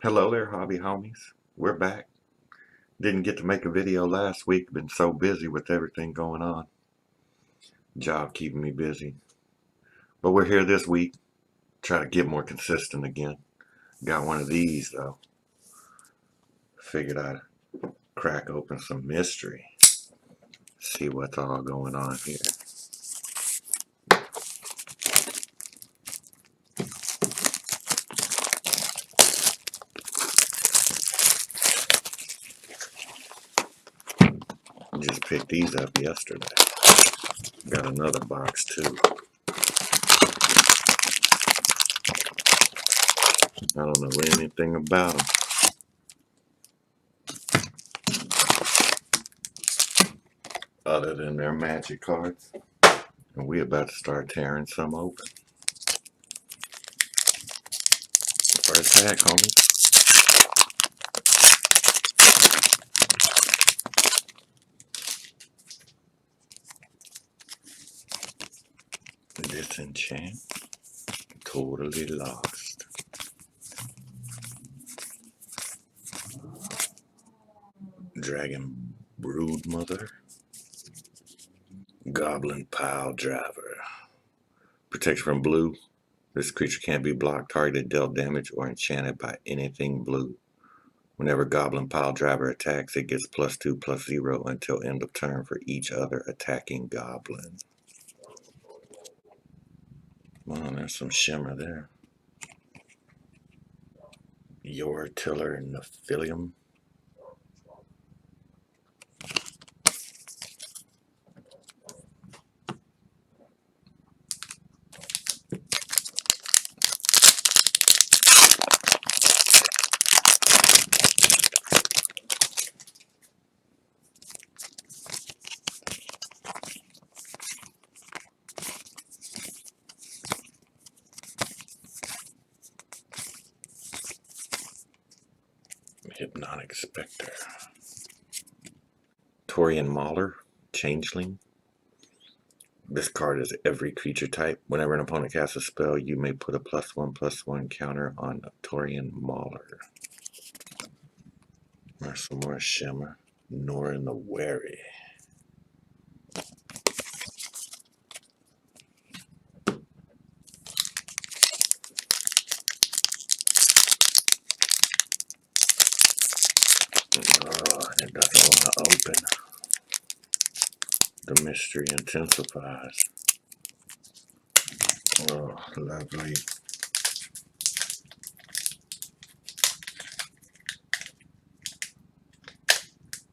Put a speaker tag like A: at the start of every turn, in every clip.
A: Hello there, hobby homies. We're back. Didn't get to make a video last week. Been so busy with everything going on. Job keeping me busy. But we're here this week. Try to get more consistent again. Got one of these though. Figured I'd crack open some mystery. See what's all going on here. Just picked these up yesterday. Got another box too. I don't know anything about them. Other than their magic cards. And we're about to start tearing some open. First pack, homies. Disenchant. Totally lost. Dragon Broodmother. Goblin Pile Driver. Protection from blue. This creature can't be blocked, targeted, dealt damage, or enchanted by anything blue. Whenever Goblin Pile Driver attacks, it gets +2/+0 until end of turn for each other attacking goblin. Well, there's some shimmer there. Yore-Tiller Nephilium. Hypnotic Spectre. Torian Mauler, Changeling. This card is every creature type. Whenever an opponent casts a spell, you may put a +1/+1 counter on Torian Mauler. There's some more shimmer. Norin the Wary. Oh, it doesn't want to open. The mystery intensifies. Oh, lovely.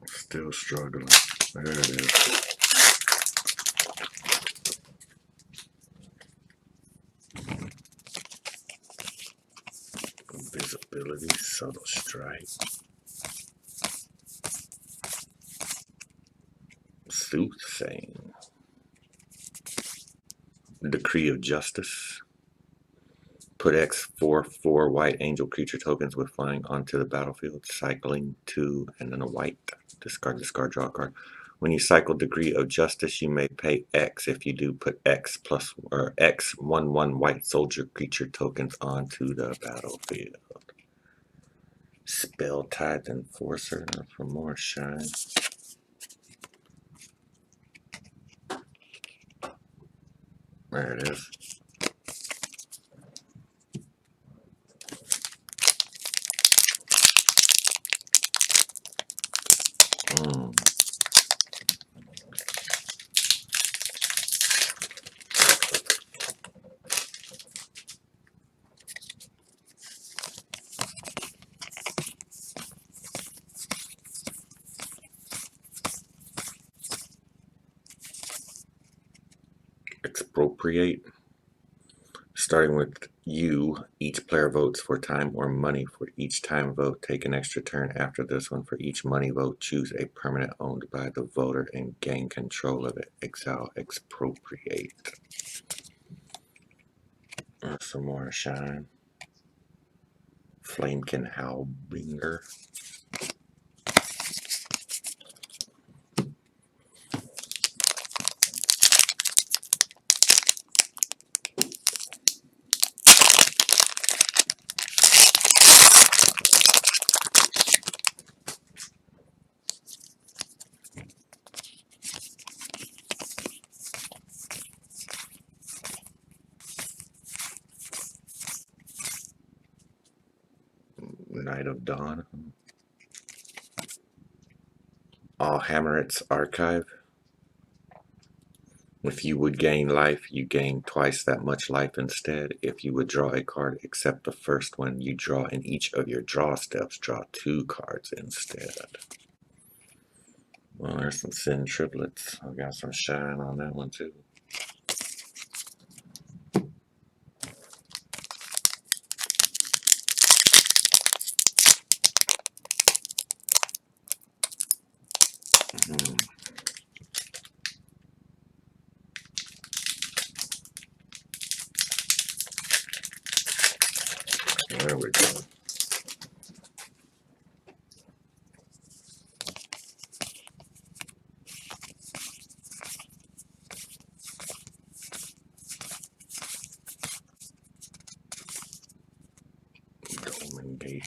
A: Still struggling. There it is. Invisibility, Subtle Strike. Soothsaying. Decree of Justice. Put X 4/4 white angel creature tokens with flying onto the battlefield, cycling 2 and then a white. Discard, draw a card. When you cycle Decree of Justice, you may pay X. If you do, put X 1/1 white soldier creature tokens onto the battlefield. Spell-Tithe Enforcer for more shine. There it is. Expropriate. Starting with you, each player votes for time or money. For each time vote, take an extra turn after this one. For each money vote, choose a permanent owned by the voter and gain control of it. Exile, expropriate. Some more shine. Flamekin Howlbringer. Night of Dawn. All Hammeret's Archive. If you would gain life, you gain twice that much life instead. If you would draw a card except the first one you draw in each of your draw steps, draw 2 cards instead. Well, there's some Sin Triplets. I've got some shine on that one too. There we go.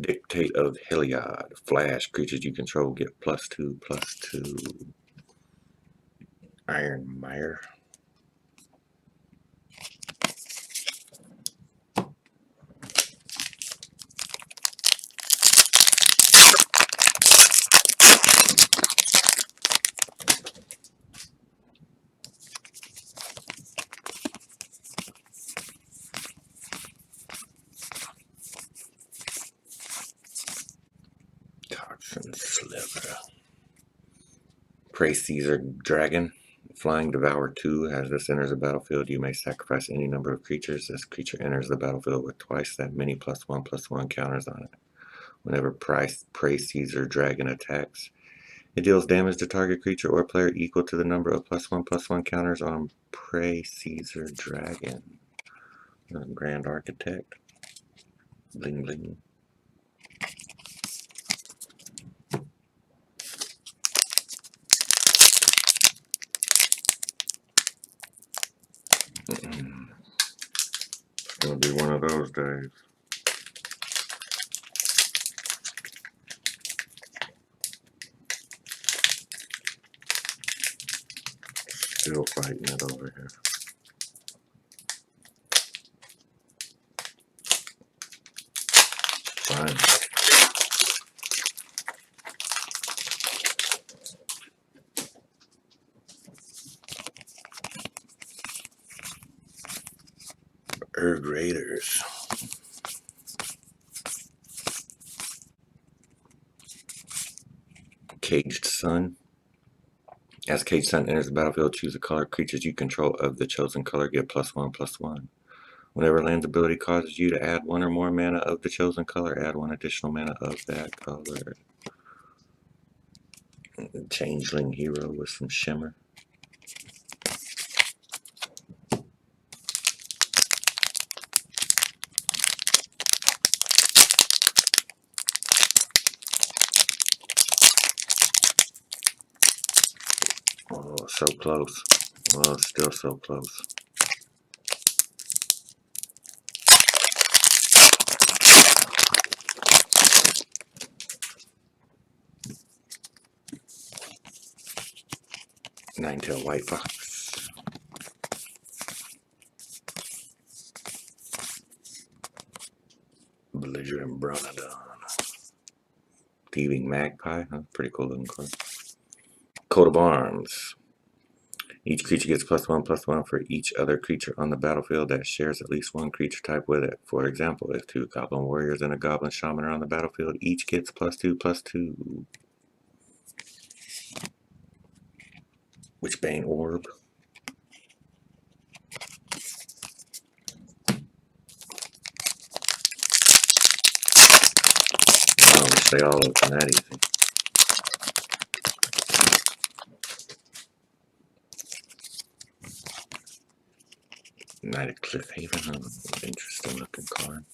A: Dictate of Heliod. Flash. Creatures you control get +2/+2. Ironmire. Toxin Sliver. Prey Caesar Dragon. Flying Devour 2. As this enters the battlefield, you may sacrifice any number of creatures. This creature enters the battlefield with twice that many +1/+1 counters on it. Whenever Prey Caesar Dragon attacks, it deals damage to target creature or player equal to the number of +1/+1 counters on Prey Caesar Dragon. Grand Architect. Bling bling. It's gonna be one of those days. Still fighting it over here. Fine. Erg Raiders. Caged Sun. As Caged Sun enters the battlefield, choose a color. Creatures you control of the chosen color get +1/+1. Whenever land's ability causes you to add 1 or more mana of the chosen color, add 1 additional mana of that color. Changeling Hero with some shimmer. Oh, so close. Well, still so close. Ninetail White Fox. Belligerent Bronodon. Thieving Magpie. Huh? Pretty cool looking card. Coat of Arms. Each creature gets +1/+1 for each other creature on the battlefield that shares at least one creature type with it. For example, if 2 Goblin Warriors and a Goblin Shaman are on the battlefield, each gets +2/+2. Witchbane Orb. I wish they all open that easy. Knight of Cliffhaven. Interesting looking card.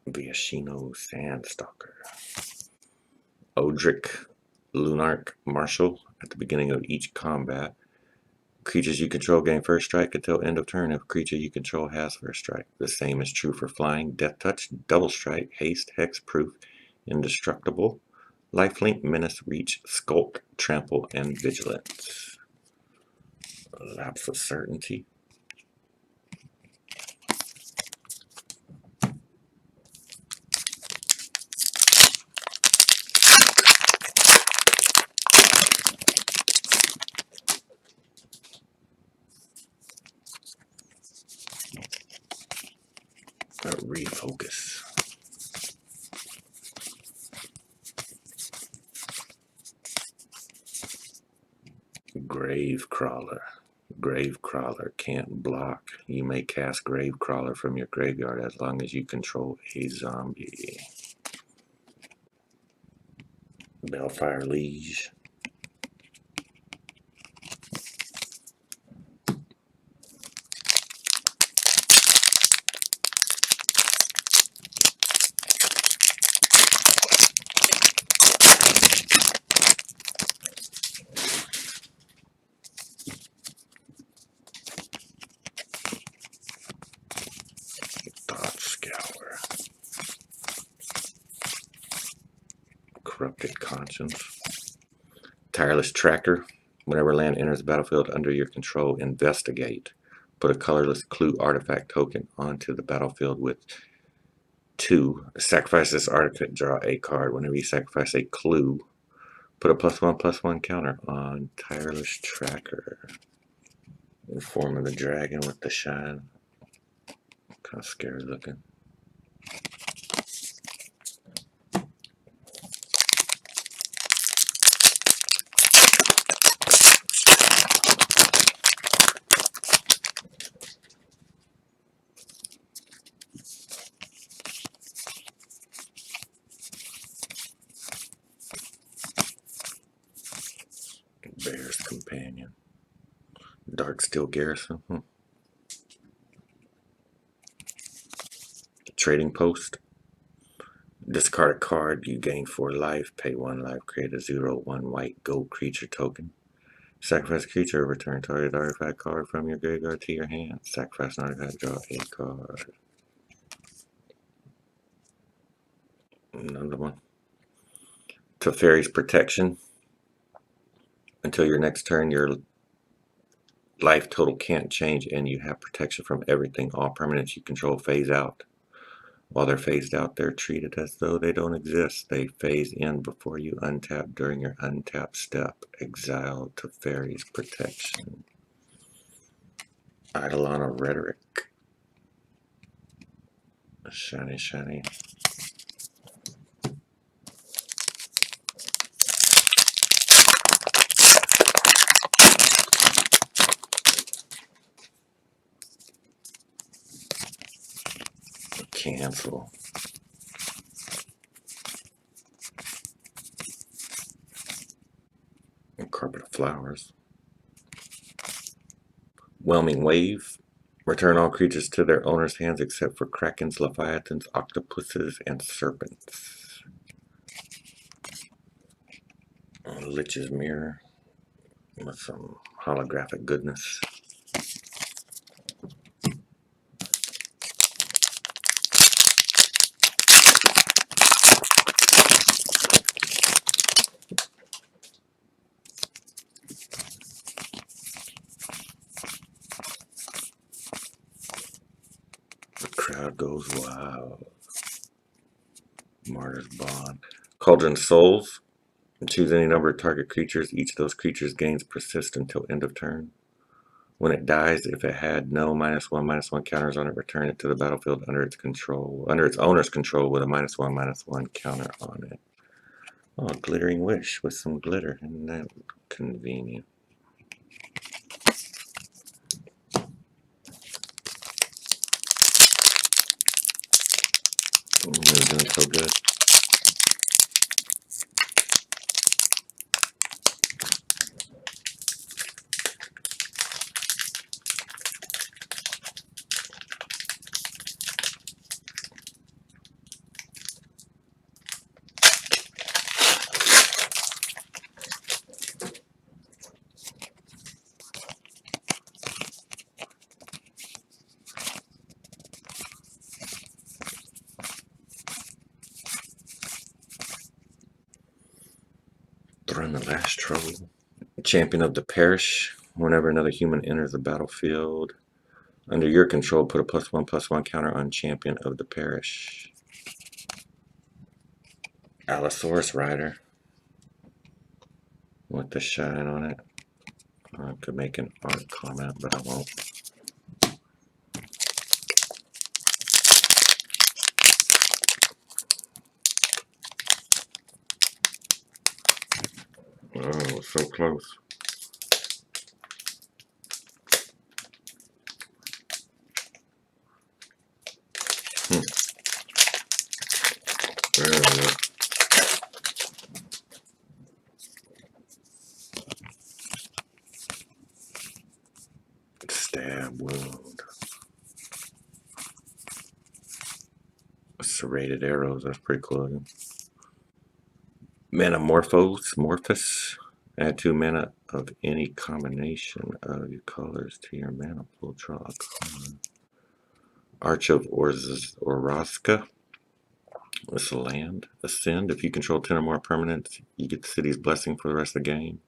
A: Viashino Sandstalker. Odric Lunarch Marshal. At the beginning of each combat, creatures you control gain first strike until end of turn if a creature you control has first strike. The same is true for flying, death touch, double strike, haste, hexproof, indestructible, lifelink, menace, reach, skulk, trample, and vigilance. Lapse of Certainty. Gravecrawler. Gravecrawler can't block. You may cast Gravecrawler from your graveyard as long as you control a zombie. Bellfire Liege. Thought Scour. Corrupted Conscience. Tireless Tracker. Whenever land enters the battlefield under your control, investigate. Put a colorless clue artifact token onto the battlefield with 2. Sacrifice this artifact, draw a card. Whenever you sacrifice a clue, put a +1/+1 counter on Tireless Tracker. In form of the dragon with the shine. Kind of scary looking. Bear's Companion. Darksteel Garrison. Trading Post. Discard a card, you gain 4 life, pay 1 life, create a 0/1 white gold creature token. Sacrifice a creature, return target artifact card from your graveyard to your hand. Sacrifice an artifact, draw a card. Another one. Teferi's Protection. Until your next turn, your life total can't change and you have protection from everything. All permanents you control phase out. While they're phased out, they're treated as though they don't exist. They phase in before you untap during your untap step. Exile Teferi's Protection. Eidolon of Rhetoric. Shiny, shiny. Cancel. And Carpet of Flowers. Whelming Wave. Return all creatures to their owner's hands except for krakens, leviathans, octopuses, and serpents. Lich's Mirror with some holographic goodness. The crowd goes wild. Martyr's Bond. Cauldron Souls. Choose any number of target creatures. Each of those creatures gains persist until end of turn. When it dies, if it had no -1/-1 counters on it, return it to the battlefield under its owner's control with a -1/-1 counter on it. Oh, Glittering Wish with some glitter. Isn't that convenient? They're doing so good. Thrun the Last Troll. Champion of the Parish. Whenever another human enters the battlefield under your control, put a +1/+1 counter on Champion of the Parish. Allosaurus Rider with the shine on it. I could make an art comment, but I won't. Oh, so close. There we go. Stab wound. Serrated arrows, that's pretty cool. Morphous. Add 2 mana of any combination of your colors to your mana pool. Draw a card. Arch of Orozca. It's a land. Ascend. If you control 10 or more permanents, you get the city's blessing for the rest of the game.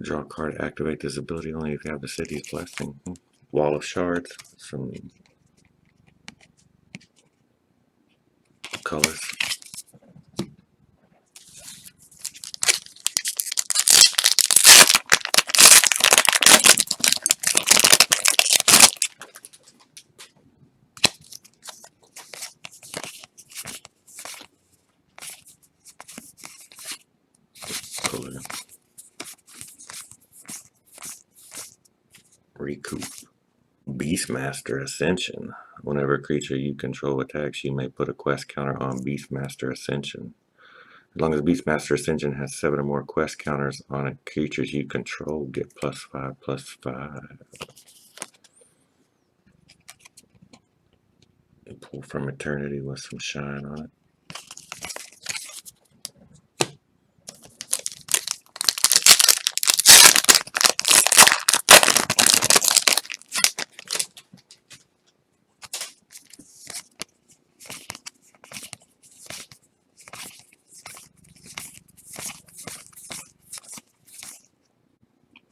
A: Draw a card. Activate this ability only if you have the city's blessing. Wall of Shards. Some colors. Color. Recoup. Beastmaster Ascension. Whenever a creature you control attacks, you may put a quest counter on Beastmaster Ascension. As long as Beastmaster Ascension has 7 or more quest counters on it, creatures you control get +5/+5. Pull from Eternity with some shine on it.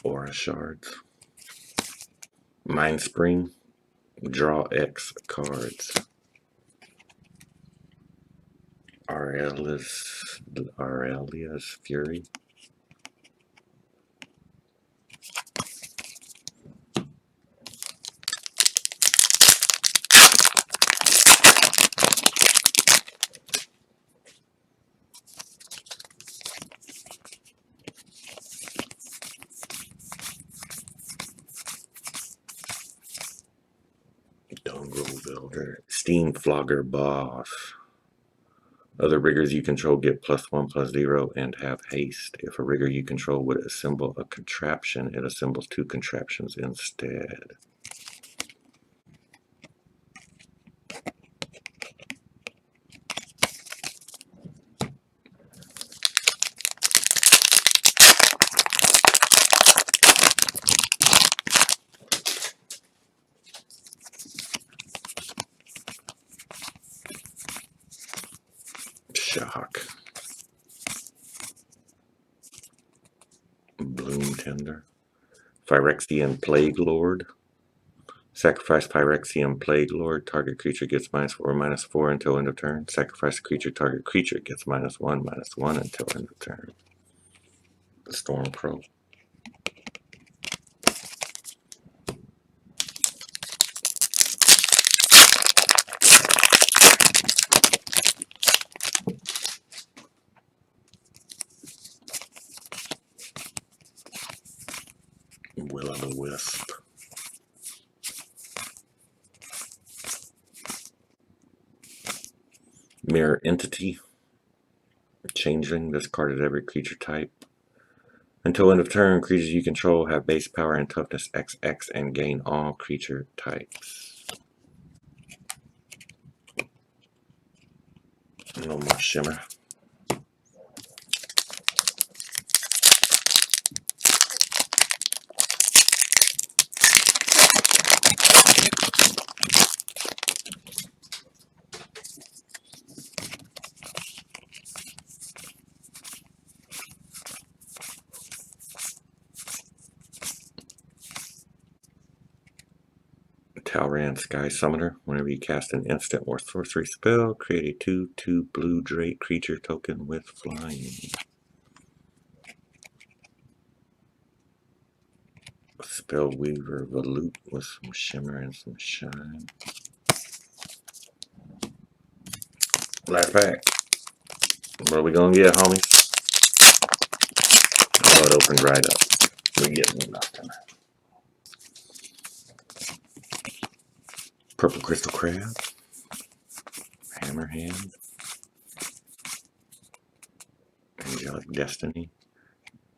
A: Aura Shards. Mindspring. Draw X cards. Aurelia's Fury. Dongrel Builder. Steam Flogger Boss. Other riggers you control get +1/+0 and have haste. If a rigger you control would assemble a contraption, it assembles 2 contraptions instead. Shock. Bloom Tender. Phyrexian Plague Lord. Sacrifice Phyrexian Plague Lord. Target creature gets -4/-4 until end of turn. Sacrifice a creature. Target creature gets -1/-1 until end of turn. The Stormcrow. Will-o'-the-Wisp. Mirror Entity. Changeling. This card is every creature type. Until end of turn, creatures you control have base power and toughness XX and gain all creature types. No more Shimmer. Talran Sky Summoner. Whenever you cast an instant or sorcery spell, create a 2/2 blue Drake creature token with flying. Spellweaver Volute with some shimmer and some shine. Last pack. What are we gonna get, homies? Oh, it opened right up. We're getting nothing. Purple Crystal Crab. Hammerhand. Angelic Destiny.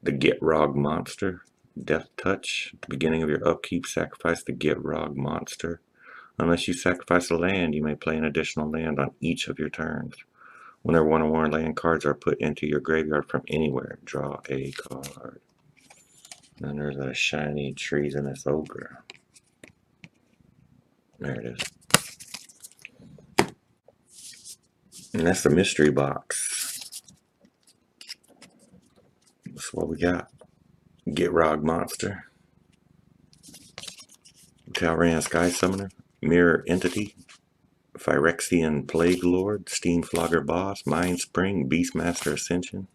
A: The Gitrog Monster. Death Touch. At the beginning of your upkeep, sacrifice the Gitrog Monster. Unless you sacrifice a land, you may play an additional land on each of your turns. Whenever one or more land cards are put into your graveyard from anywhere, draw a card. And there's a shiny Treasonous Ogre. There it is. And that's the mystery box. That's what we got. Gitrog Monster. Talran Sky Summoner. Mirror Entity. Phyrexian Plague Lord. Steamflogger Boss. Mindspring. Beastmaster Ascension.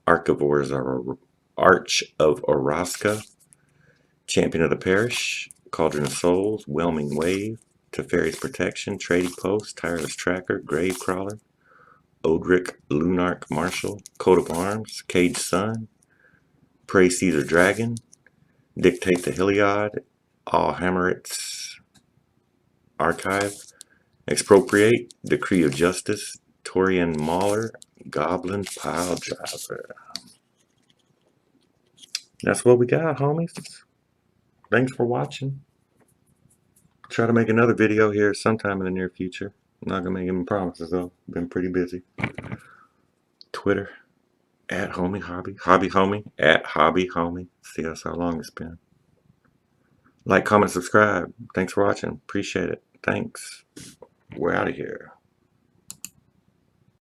A: Arch of Oraska. Champion of the Parish. Cauldron of Souls. Whelming Wave. Teferi's Protection. Trading Post. Tireless Tracker. Gravecrawler. Odric Lunarch Marshal. Coat of Arms. Caged Sun. Prey Caesar Dragon. Dictate the Heliod. Alhammarit's Archive. Expropriate. Decree of Justice. Torian Mauler. Goblin Pile Driver. That's what we got, homies. Thanks for watching. Try to make another video here sometime in the near future. I'm not going to make any promises, though. Been pretty busy. Twitter. At Homie Hobby. Hobby Homie. At Hobby Homie. See us how long it's been. Like, comment, subscribe. Thanks for watching. Appreciate it. Thanks. We're out of here.